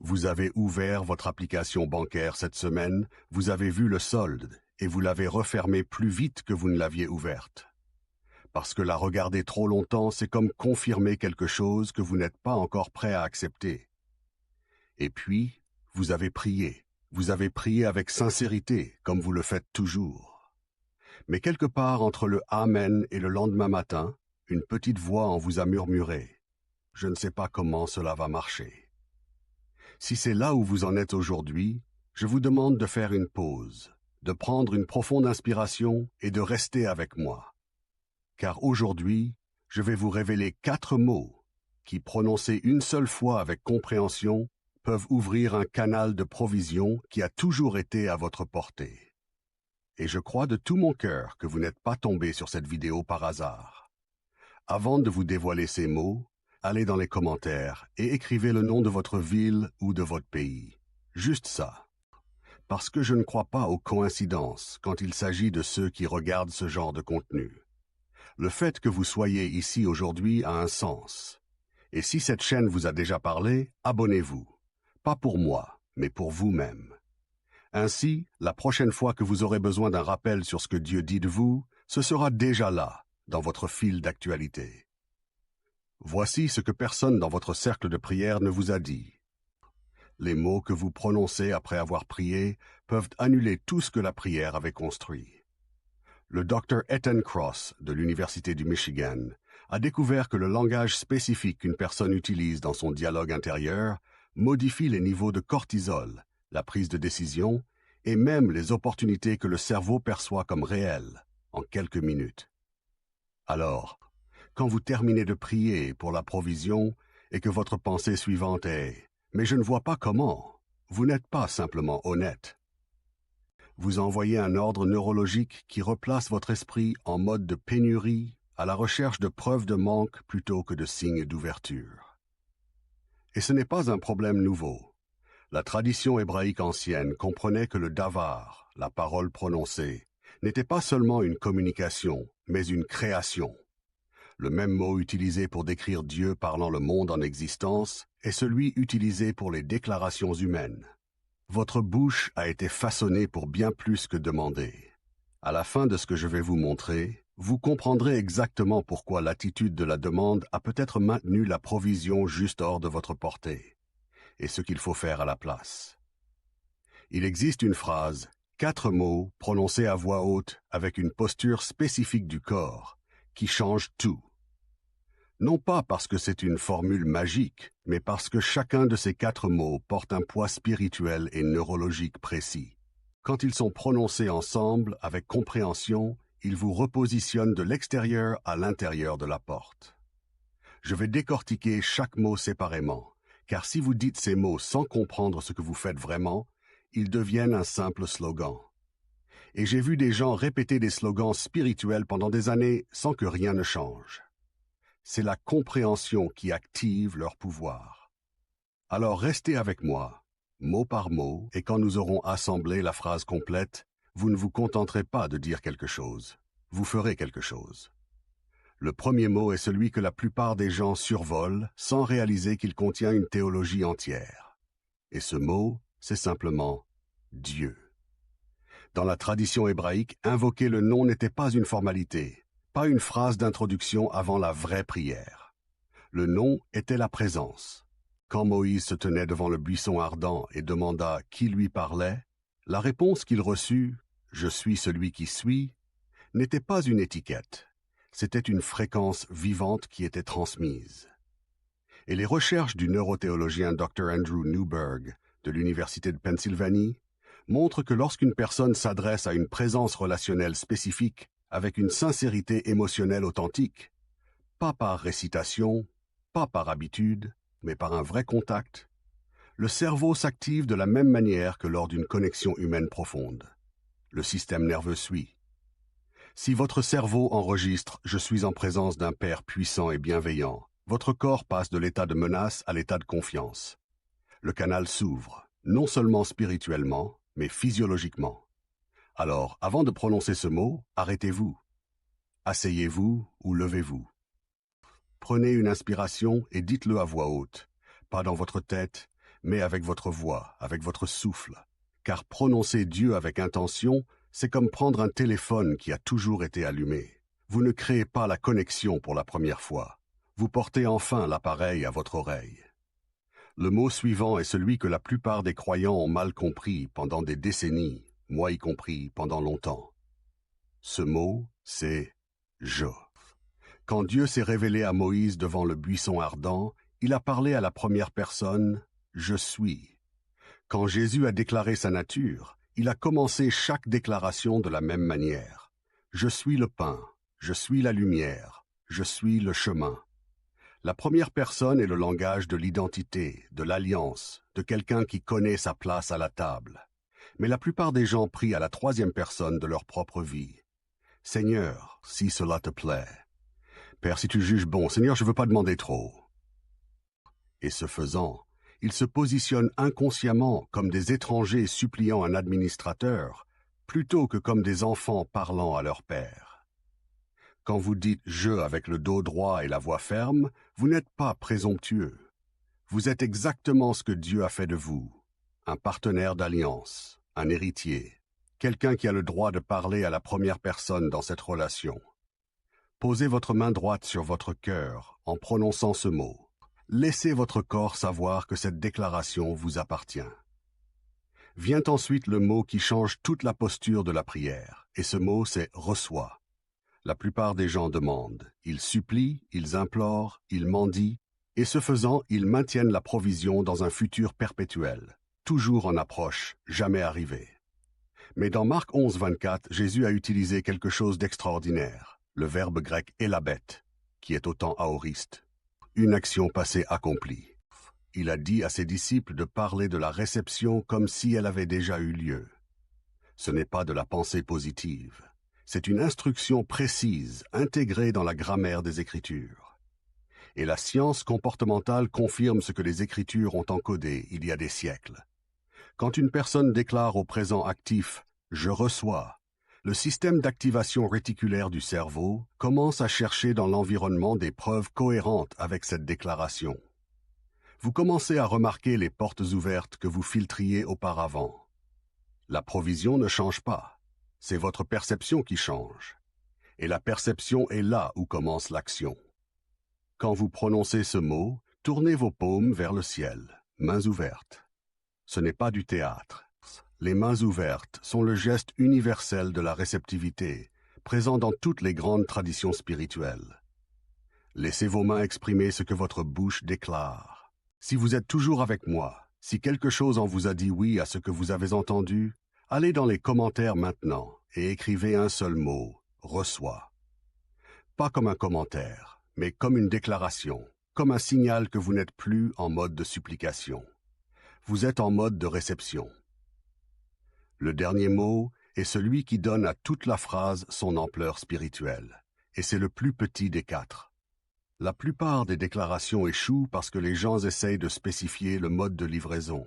Vous avez ouvert votre application bancaire cette semaine, vous avez vu le solde et vous l'avez refermée plus vite que vous ne l'aviez ouverte. Parce que la regarder trop longtemps, c'est comme confirmer quelque chose que vous n'êtes pas encore prêt à accepter. Et puis, vous avez prié. Vous avez prié avec sincérité, comme vous le faites toujours. Mais quelque part entre le Amen et le lendemain matin, une petite voix en vous a murmuré. Je ne sais pas comment cela va marcher. Si c'est là où vous en êtes aujourd'hui, je vous demande de faire une pause, de prendre une profonde inspiration et de rester avec moi. Car aujourd'hui, je vais vous révéler 4 mots qui, prononcés une seule fois avec compréhension, peuvent ouvrir un canal de provision qui a toujours été à votre portée. Et je crois de tout mon cœur que vous n'êtes pas tombé sur cette vidéo par hasard. Avant de vous dévoiler ces mots, allez dans les commentaires et écrivez le nom de votre ville ou de votre pays. Juste ça. Parce que je ne crois pas aux coïncidences quand il s'agit de ceux qui regardent ce genre de contenu. Le fait que vous soyez ici aujourd'hui a un sens. Et si cette chaîne vous a déjà parlé, abonnez-vous. Pas pour moi, mais pour vous-même. Ainsi, la prochaine fois que vous aurez besoin d'un rappel sur ce que Dieu dit de vous, ce sera déjà là, dans votre fil d'actualité. Voici ce que personne dans votre cercle de prière ne vous a dit. Les mots que vous prononcez après avoir prié peuvent annuler tout ce que la prière avait construit. Le Dr. Ethan Kross, de l'Université du Michigan, a découvert que le langage spécifique qu'une personne utilise dans son dialogue intérieur modifie les niveaux de cortisol, la prise de décision, et même les opportunités que le cerveau perçoit comme réelles, en quelques minutes. Alors, quand vous terminez de prier pour la provision et que votre pensée suivante est « Mais je ne vois pas comment », vous n'êtes pas simplement honnête. Vous envoyez un ordre neurologique qui replace votre esprit en mode de pénurie, à la recherche de preuves de manque plutôt que de signes d'ouverture. Et ce n'est pas un problème nouveau. La tradition hébraïque ancienne comprenait que le davar, la parole prononcée, n'était pas seulement une communication, mais une création. Le même mot utilisé pour décrire Dieu parlant le monde en existence est celui utilisé pour les déclarations humaines. Votre bouche a été façonnée pour bien plus que demander. À la fin de ce que je vais vous montrer, vous comprendrez exactement pourquoi l'attitude de la demande a peut-être maintenu la provision juste hors de votre portée, et ce qu'il faut faire à la place. Il existe une phrase, 4 mots prononcés à voix haute avec une posture spécifique du corps, qui change tout. Non pas parce que c'est une formule magique, mais parce que chacun de ces 4 mots porte un poids spirituel et neurologique précis. Quand ils sont prononcés ensemble, avec compréhension, ils vous repositionnent de l'extérieur à l'intérieur de la porte. Je vais décortiquer chaque mot séparément, car si vous dites ces mots sans comprendre ce que vous faites vraiment, ils deviennent un simple slogan. Et j'ai vu des gens répéter des slogans spirituels pendant des années sans que rien ne change. C'est la compréhension qui active leur pouvoir. Alors restez avec moi, mot par mot, et quand nous aurons assemblé la phrase complète, vous ne vous contenterez pas de dire quelque chose, vous ferez quelque chose. Le premier mot est celui que la plupart des gens survolent sans réaliser qu'il contient une théologie entière. Et ce mot, c'est simplement Dieu. Dans la tradition hébraïque, invoquer le nom n'était pas une formalité. Pas une phrase d'introduction avant la vraie prière. Le nom était la présence. Quand Moïse se tenait devant le buisson ardent et demanda qui lui parlait, la réponse qu'il reçut, « Je suis celui qui suis », n'était pas une étiquette. C'était une fréquence vivante qui était transmise. Et les recherches du neurothéologien Dr. Andrew Newberg de l'Université de Pennsylvanie montrent que lorsqu'une personne s'adresse à une présence relationnelle spécifique, avec une sincérité émotionnelle authentique, pas par récitation, pas par habitude, mais par un vrai contact, le cerveau s'active de la même manière que lors d'une connexion humaine profonde. Le système nerveux suit. Si votre cerveau enregistre « Je suis en présence d'un Père puissant et bienveillant », votre corps passe de l'état de menace à l'état de confiance. Le canal s'ouvre, non seulement spirituellement, mais physiologiquement. Alors, avant de prononcer ce mot, arrêtez-vous. Asseyez-vous ou levez-vous. Prenez une inspiration et dites-le à voix haute, pas dans votre tête, mais avec votre voix, avec votre souffle. Car prononcer Dieu avec intention, c'est comme prendre un téléphone qui a toujours été allumé. Vous ne créez pas la connexion pour la première fois. Vous portez enfin l'appareil à votre oreille. Le mot suivant est celui que la plupart des croyants ont mal compris pendant des décennies, moi y compris pendant longtemps. Ce mot, c'est « je ». Quand Dieu s'est révélé à Moïse devant le buisson ardent, il a parlé à la première personne « je suis ». Quand Jésus a déclaré sa nature, il a commencé chaque déclaration de la même manière. Je suis le pain, je suis la lumière, je suis le chemin. La première personne est le langage de l'identité, de l'alliance, de quelqu'un qui connaît sa place à la table. Mais la plupart des gens prient à la troisième personne de leur propre vie. Seigneur, si cela te plaît. Père, si tu juges bon, Seigneur, je ne veux pas demander trop. Et ce faisant, ils se positionnent inconsciemment comme des étrangers suppliant un administrateur, plutôt que comme des enfants parlant à leur père. Quand vous dites « je » avec le dos droit et la voix ferme, vous n'êtes pas présomptueux. Vous êtes exactement ce que Dieu a fait de vous, un partenaire d'alliance, un héritier, quelqu'un qui a le droit de parler à la première personne dans cette relation. Posez votre main droite sur votre cœur en prononçant ce mot. Laissez votre corps savoir que cette déclaration vous appartient. Vient ensuite le mot qui change toute la posture de la prière, et ce mot c'est « reçois ». La plupart des gens demandent, ils supplient, ils implorent, ils mendient, et ce faisant, ils maintiennent la provision dans un futur perpétuel, toujours en approche, jamais arrivé. Mais dans Marc 11, 24, Jésus a utilisé quelque chose d'extraordinaire, le verbe grec « elabet », qui est autant aoriste. Une action passée accomplie. Il a dit à ses disciples de parler de la réception comme si elle avait déjà eu lieu. Ce n'est pas de la pensée positive. C'est une instruction précise, intégrée dans la grammaire des Écritures. Et la science comportementale confirme ce que les Écritures ont encodé il y a des siècles. Quand une personne déclare au présent actif « je reçois », le système d'activation réticulaire du cerveau commence à chercher dans l'environnement des preuves cohérentes avec cette déclaration. Vous commencez à remarquer les portes ouvertes que vous filtriez auparavant. La provision ne change pas, c'est votre perception qui change. Et la perception est là où commence l'action. Quand vous prononcez ce mot, tournez vos paumes vers le ciel, mains ouvertes. Ce n'est pas du théâtre. Les mains ouvertes sont le geste universel de la réceptivité, présent dans toutes les grandes traditions spirituelles. Laissez vos mains exprimer ce que votre bouche déclare. Si vous êtes toujours avec moi, si quelque chose en vous a dit oui à ce que vous avez entendu, allez dans les commentaires maintenant et écrivez un seul mot, « reçois ». Pas comme un commentaire, mais comme une déclaration, comme un signal que vous n'êtes plus en mode de supplication. Vous êtes en mode de réception. Le dernier mot est celui qui donne à toute la phrase son ampleur spirituelle, et c'est le plus petit des quatre. La plupart des déclarations échouent parce que les gens essayent de spécifier le mode de livraison.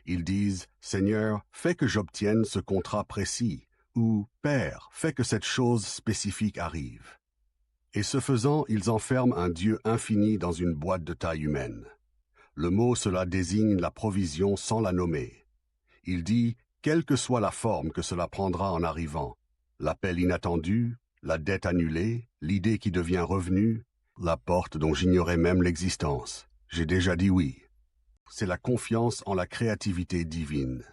Ils disent « Seigneur, fais que j'obtienne ce contrat précis » ou « Père, fais que cette chose spécifique arrive ». Et ce faisant, ils enferment un Dieu infini dans une boîte de taille humaine. Le mot cela désigne la provision sans la nommer. Il dit « Quelle que soit la forme que cela prendra en arrivant, l'appel inattendu, la dette annulée, l'idée qui devient revenu, la porte dont j'ignorais même l'existence. J'ai déjà dit oui. » C'est la confiance en la créativité divine.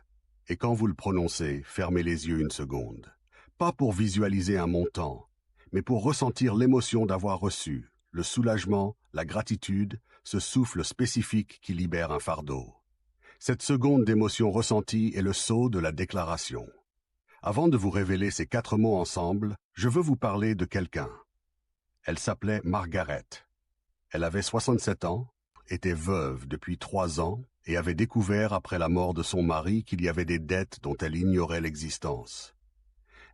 Et quand vous le prononcez, fermez les yeux une seconde. Pas pour visualiser un montant, mais pour ressentir l'émotion d'avoir reçu, le soulagement, la gratitude, ce souffle spécifique qui libère un fardeau. Cette seconde d'émotion ressentie est le sceau de la déclaration. Avant de vous révéler ces 4 mots ensemble, je veux vous parler de quelqu'un. Elle s'appelait Margaret. Elle avait 67 ans, était veuve depuis 3 ans et avait découvert après la mort de son mari qu'il y avait des dettes dont elle ignorait l'existence.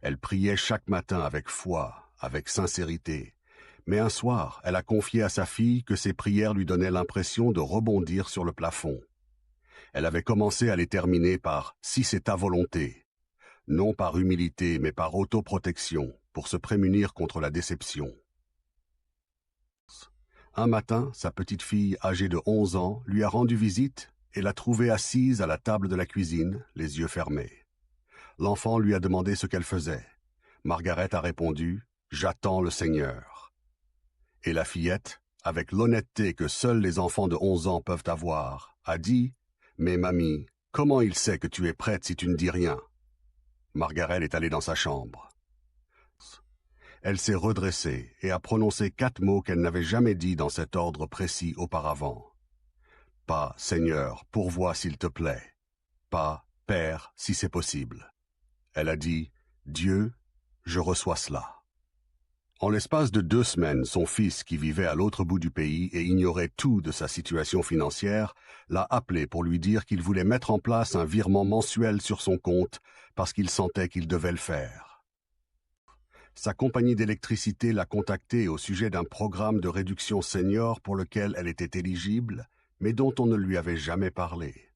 Elle priait chaque matin avec foi, avec sincérité, mais un soir, elle a confié à sa fille que ses prières lui donnaient l'impression de rebondir sur le plafond. Elle avait commencé à les terminer par « si c'est ta volonté », non par humilité mais par autoprotection, pour se prémunir contre la déception. Un matin, sa petite fille, âgée de 11 ans, lui a rendu visite et l'a trouvée assise à la table de la cuisine, les yeux fermés. L'enfant lui a demandé ce qu'elle faisait. Margaret a répondu « J'attends le Seigneur ». Et la fillette, avec l'honnêteté que seuls les enfants de 11 ans peuvent avoir, a dit « Mais mamie, comment il sait que tu es prête si tu ne dis rien ?» Margaret est allée dans sa chambre. Elle s'est redressée et a prononcé 4 mots qu'elle n'avait jamais dits dans cet ordre précis auparavant. Pas « Seigneur, pourvois s'il te plaît ». Pas « Père, si c'est possible ». Elle a dit « Dieu, je reçois cela ». En l'espace de 2 semaines, son fils, qui vivait à l'autre bout du pays et ignorait tout de sa situation financière, l'a appelé pour lui dire qu'il voulait mettre en place un virement mensuel sur son compte parce qu'il sentait qu'il devait le faire. Sa compagnie d'électricité l'a contacté au sujet d'un programme de réduction senior pour lequel elle était éligible, mais dont on ne lui avait jamais parlé.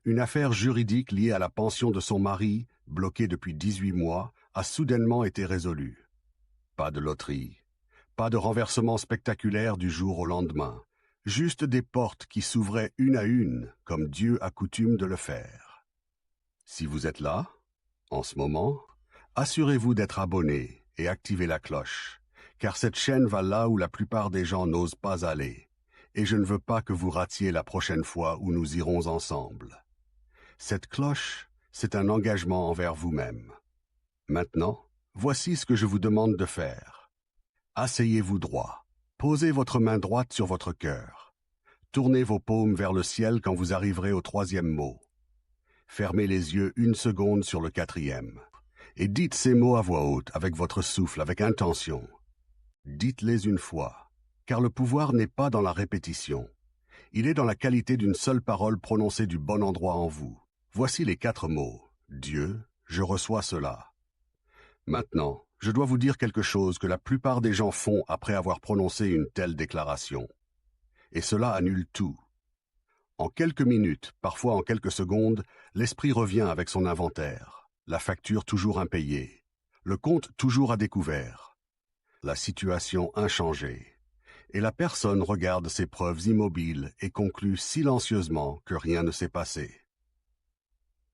Une affaire juridique liée à la pension de son mari, bloquée depuis 18 mois, a soudainement été résolue. Pas de loterie, pas de renversement spectaculaire du jour au lendemain, juste des portes qui s'ouvraient une à une, comme Dieu a coutume de le faire. Si vous êtes là, en ce moment, assurez-vous d'être abonné et activez la cloche, car cette chaîne va là où la plupart des gens n'osent pas aller, et je ne veux pas que vous ratiez la prochaine fois où nous irons ensemble. Cette cloche, c'est un engagement envers vous-même. Maintenant, voici ce que je vous demande de faire. Asseyez-vous droit. Posez votre main droite sur votre cœur. Tournez vos paumes vers le ciel quand vous arriverez au 3e mot. Fermez les yeux 1 seconde sur le 4e. Et dites ces mots à voix haute, avec votre souffle, avec intention. Dites-les une fois, car le pouvoir n'est pas dans la répétition. Il est dans la qualité d'une seule parole prononcée du bon endroit en vous. Voici les 4 mots. Dieu, je reçois cela. Maintenant, je dois vous dire quelque chose que la plupart des gens font après avoir prononcé une telle déclaration. Et cela annule tout. En quelques minutes, parfois en quelques secondes, l'esprit revient avec son inventaire. La facture toujours impayée, le compte toujours à découvert, la situation inchangée. Et la personne regarde ses preuves immobiles et conclut silencieusement que rien ne s'est passé.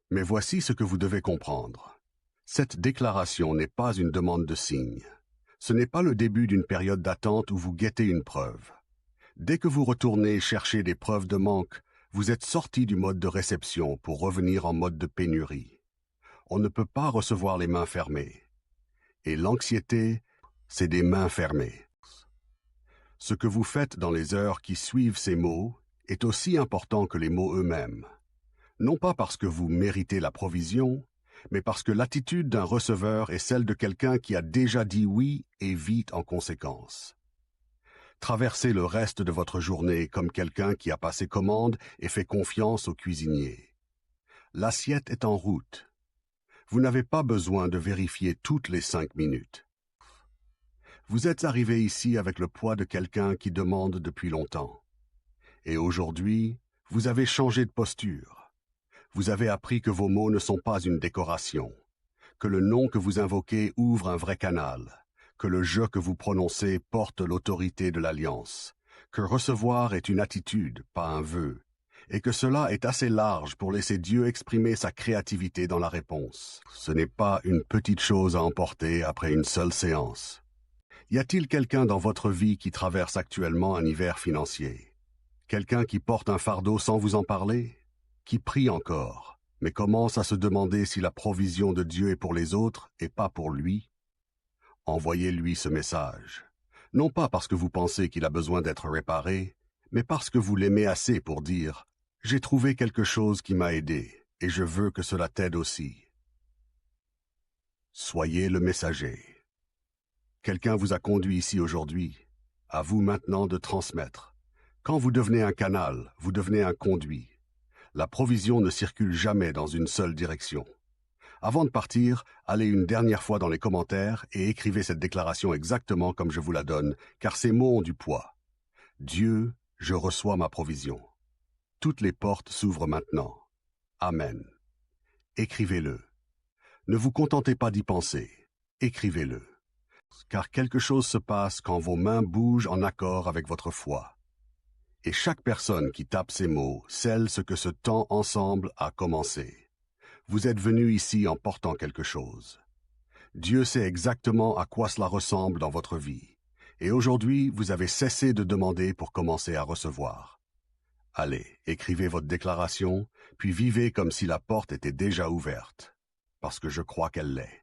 Mais voici ce que vous devez comprendre. Cette déclaration n'est pas une demande de signe. Ce n'est pas le début d'une période d'attente où vous guettez une preuve. Dès que vous retournez chercher des preuves de manque, vous êtes sorti du mode de réception pour revenir en mode de pénurie. On ne peut pas recevoir les mains fermées. Et l'anxiété, c'est des mains fermées. Ce que vous faites dans les heures qui suivent ces mots est aussi important que les mots eux-mêmes. Non pas parce que vous méritez la provision, mais parce que l'attitude d'un receveur est celle de quelqu'un qui a déjà dit oui et vit en conséquence. Traversez le reste de votre journée comme quelqu'un qui a passé commande et fait confiance au cuisinier. L'assiette est en route. Vous n'avez pas besoin de vérifier toutes les 5 minutes. Vous êtes arrivé ici avec le poids de quelqu'un qui demande depuis longtemps. Et aujourd'hui, vous avez changé de posture. Vous avez appris que vos mots ne sont pas une décoration, que le nom que vous invoquez ouvre un vrai canal, que le « je » que vous prononcez porte l'autorité de l'alliance, que recevoir est une attitude, pas un vœu, et que cela est assez large pour laisser Dieu exprimer sa créativité dans la réponse. Ce n'est pas une petite chose à emporter après une seule séance. Y a-t-il quelqu'un dans votre vie qui traverse actuellement un hiver financier? Quelqu'un qui porte un fardeau sans vous en parler? Qui prie encore, mais commence à se demander si la provision de Dieu est pour les autres et pas pour lui? Envoyez-lui ce message. Non pas parce que vous pensez qu'il a besoin d'être réparé, mais parce que vous l'aimez assez pour dire « J'ai trouvé quelque chose qui m'a aidé, et je veux que cela t'aide aussi. » Soyez le messager. Quelqu'un vous a conduit ici aujourd'hui. À vous maintenant de transmettre. Quand vous devenez un canal, vous devenez un conduit. La provision ne circule jamais dans une seule direction. Avant de partir, allez une dernière fois dans les commentaires et écrivez cette déclaration exactement comme je vous la donne, car ces mots ont du poids. Dieu, je reçois ma provision. Toutes les portes s'ouvrent maintenant. Amen. Écrivez-le. Ne vous contentez pas d'y penser. Écrivez-le. Car quelque chose se passe quand vos mains bougent en accord avec votre foi. Et chaque personne qui tape ces mots scelle ce que ce temps ensemble a commencé. Vous êtes venu ici en portant quelque chose. Dieu sait exactement à quoi cela ressemble dans votre vie. Et aujourd'hui, vous avez cessé de demander pour commencer à recevoir. Allez, écrivez votre déclaration, puis vivez comme si la porte était déjà ouverte, parce que je crois qu'elle l'est.